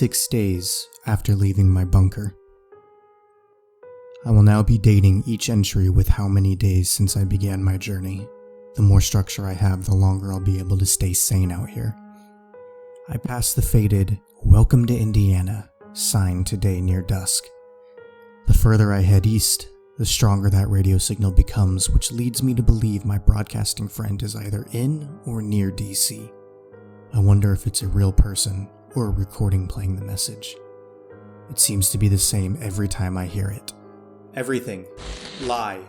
6 days after leaving my bunker. I will now be dating each entry with how many days since I began my journey. The more structure I have, the longer I'll be able to stay sane out here. I passed the faded "Welcome to Indiana" sign today near dusk. The further I head east, the stronger that radio signal becomes, which leads me to believe my broadcasting friend is either in or near DC. I wonder if it's a real person or a recording playing the message. It seems to be the same every time I hear it. Everything. Lie.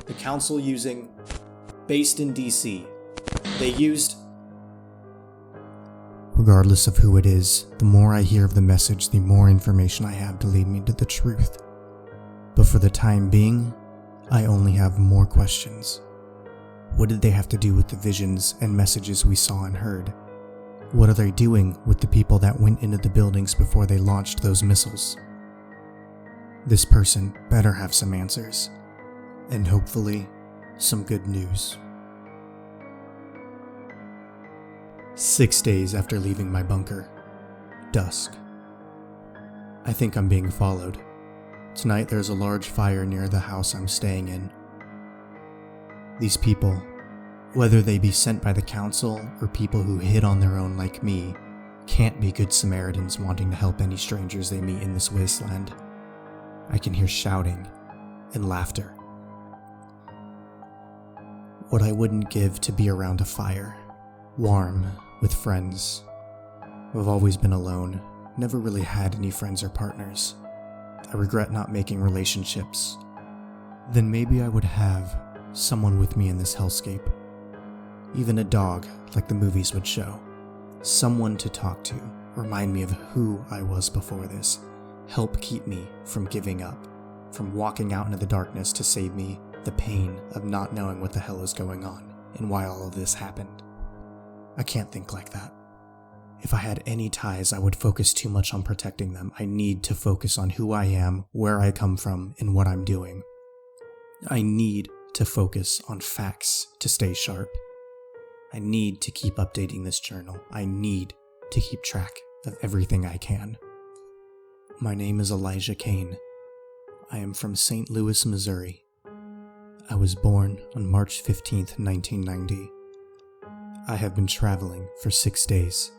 The council using... based in DC. They used... Regardless of who it is, the more I hear of the message, the more information I have to lead me to the truth. But for the time being, I only have more questions. What did they have to do with the visions and messages we saw and heard? What are they doing with the people that went into the buildings before they launched those missiles? This person better have some answers, and hopefully, some good news. 6 days after leaving my bunker. Dusk. I think I'm being followed. Tonight there's a large fire near the house I'm staying in. These people, whether they be sent by the council or people who hid on their own like me, can't be good Samaritans wanting to help any strangers they meet in this wasteland. I can hear shouting and laughter. What I wouldn't give to be around a fire, warm, with friends. I've always been alone, never really had any friends or partners. I regret not making relationships. Then maybe I would have someone with me in this hellscape. Even a dog, like the movies would show. Someone to talk to, remind me of who I was before this. Help keep me from giving up, from walking out into the darkness to save me the pain of not knowing what the hell is going on and why all of this happened. I can't think like that. If I had any ties, I would focus too much on protecting them. I need to focus on who I am, where I come from, and what I'm doing. I need to focus on facts to stay sharp. I need to keep updating this journal. I need to keep track of everything I can. My name is Elijah Kane. I am from St. Louis, Missouri. I was born on March 15th, 1990. I have been traveling for 6 days.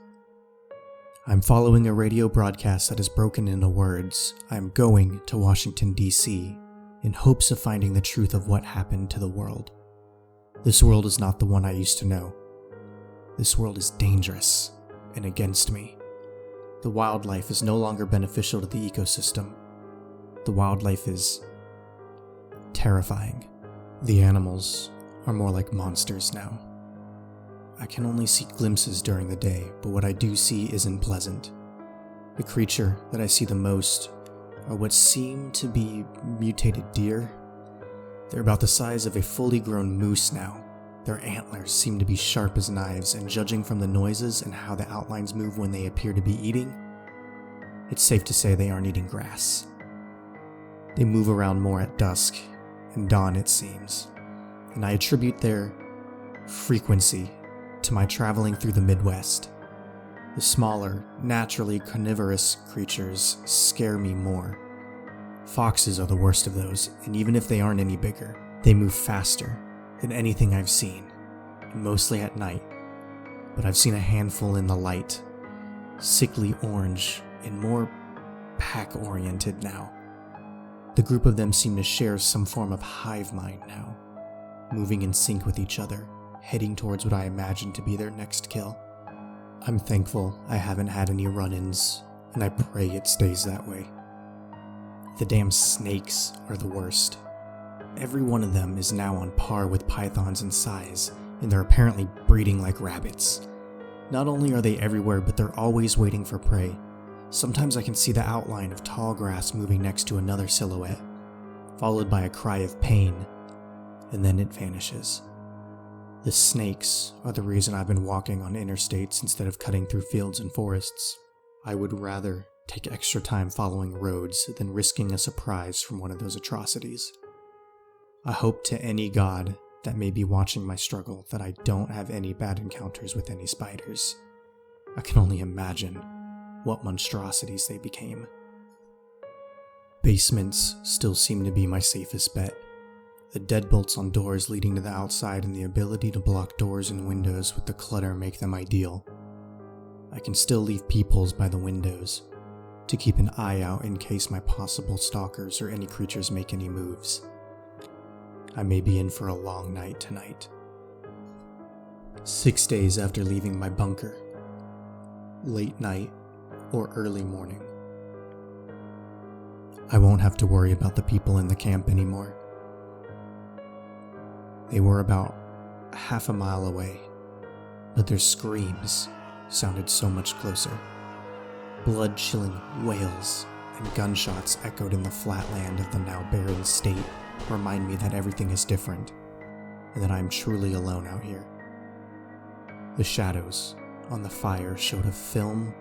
I'm following a radio broadcast that is broken into words. I'm going to Washington, D.C., in hopes of finding the truth of what happened to the world. This world is not the one I used to know. This world is dangerous and against me. The wildlife is no longer beneficial to the ecosystem. The wildlife is terrifying. The animals are more like monsters now. I can only see glimpses during the day, but what I do see isn't pleasant. The creature that I see the most are what seem to be mutated deer. They're about the size of a fully grown moose now. Their antlers seem to be sharp as knives, and judging from the noises and how the outlines move when they appear to be eating, it's safe to say they aren't eating grass. They move around more at dusk and dawn, it seems, and I attribute their frequency to my traveling through the Midwest. The smaller, naturally carnivorous creatures scare me more. Foxes are the worst of those, and even if they aren't any bigger, they move faster than anything I've seen, and mostly at night. But I've seen a handful in the light, sickly orange and more pack-oriented now. The group of them seem to share some form of hive mind now, moving in sync with each other, heading towards what I imagine to be their next kill. I'm thankful I haven't had any run-ins, and I pray it stays that way. The damn snakes are the worst. Every one of them is now on par with pythons in size, and they're apparently breeding like rabbits. Not only are they everywhere, but they're always waiting for prey. Sometimes I can see the outline of tall grass moving next to another silhouette, followed by a cry of pain, and then it vanishes. The snakes are the reason I've been walking on interstates instead of cutting through fields and forests. I would rather take extra time following roads than risking a surprise from one of those atrocities. I hope to any god that may be watching my struggle that I don't have any bad encounters with any spiders. I can only imagine what monstrosities they became. Basements still seem to be my safest bet. The deadbolts on doors leading to the outside and the ability to block doors and windows with the clutter make them ideal. I can still leave peepholes by the windows to keep an eye out in case my possible stalkers or any creatures make any moves. I may be in for a long night tonight. 6 days after leaving my bunker. Late night or early morning. I won't have to worry about the people in the camp anymore. They were about half a mile away, but their screams sounded so much closer. Blood-chilling wails and gunshots echoed in the flat land of the now barren state remind me that everything is different, and that I am truly alone out here. The shadows on the fire showed a film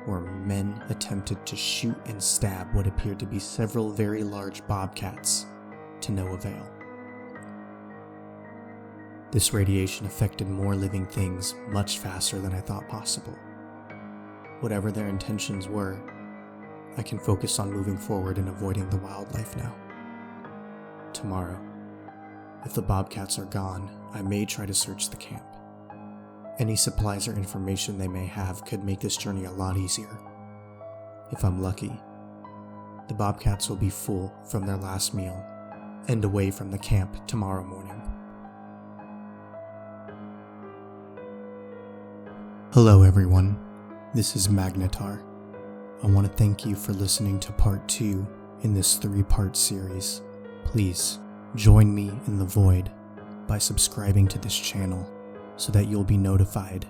where men attempted to shoot and stab what appeared to be several very large bobcats, to no avail. This radiation affected more living things much faster than I thought possible. Whatever their intentions were, I can focus on moving forward and avoiding the wildlife now. Tomorrow, if the bobcats are gone, I may try to search the camp. Any supplies or information they may have could make this journey a lot easier. If I'm lucky, the bobcats will be full from their last meal and away from the camp tomorrow morning. Hello everyone, this is Magnetar. I want to thank you for listening to part 2 in this 3-part series. Please join me in the void by subscribing to this channel so that you'll be notified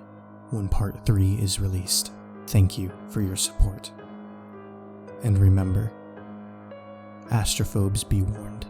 when part 3 is released. Thank you for your support. And remember, astrophobes be warned.